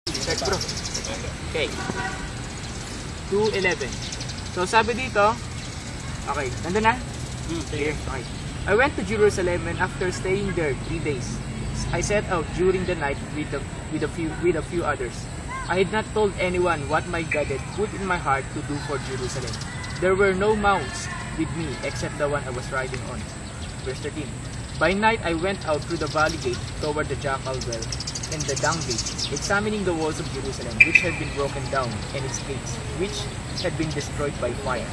Check bro. Okay. 2:11. So sabi dito, okay, nandun na? Sige. Okay. I went to Jerusalem and after staying there 3 days, I set out during the night with a few others. I had not told anyone what my God had put in my heart to do for Jerusalem. There were no mounts with me except the one I was riding on. Verse 13. By night I went out through the valley gate toward the jackal well and the dung gate, examining the walls of Jerusalem, which had been broken down, and its gates, which had been destroyed by fire.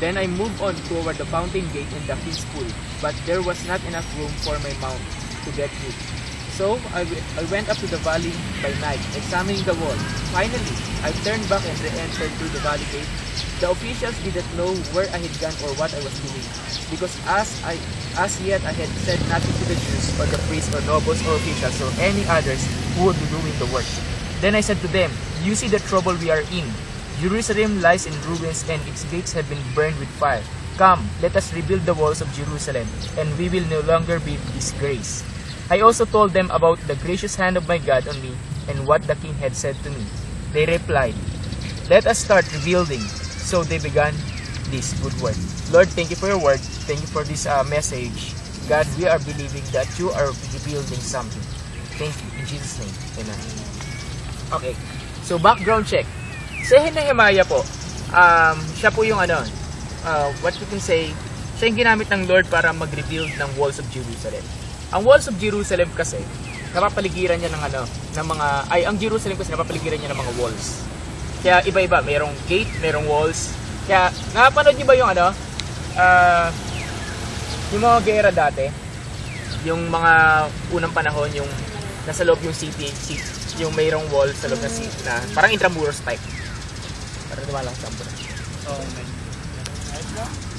Then I moved on toward the fountain gate and the king's pool, but there was not enough room for my mount to get through. So I went up to the valley by night, examining the wall. Finally, I turned back and re-entered through the valley gate. The officials didn't know where I had gone or what I was doing, because as yet I had said nothing to the Jews or the priests or nobles or officials or any others who would be doing the work. Then I said to them, "You see the trouble we are in. Jerusalem lies in ruins and its gates have been burned with fire. Come, let us rebuild the walls of Jerusalem, and we will no longer be disgraced." I also told them about the gracious hand of my God on me and what the king had said to me. They replied, "Let us start rebuilding." So they began this good work. Lord, thank you for your word. Thank you for this message. God, we are believing that you are rebuilding something. Thank you. In Jesus' name. Amen. Okay. So background check. Si Nehemiah po, siya po yung what you can say, siya yung ginamit ng Lord para mag-rebuild ng walls of Jerusalem. Ang walls of Jerusalem kasi, napapaligiran niya ang Jerusalem kasi napapaligiran niya ng mga walls. Kaya iba-iba, mayroong gate, mayroong walls. Kaya, nakapanood niyo ba yung yung mga gera dati? Yung mga unang panahon, yung nasa loob yung city yung mayroong wall sa loob na city na parang intramuros type. Parang naman lang sa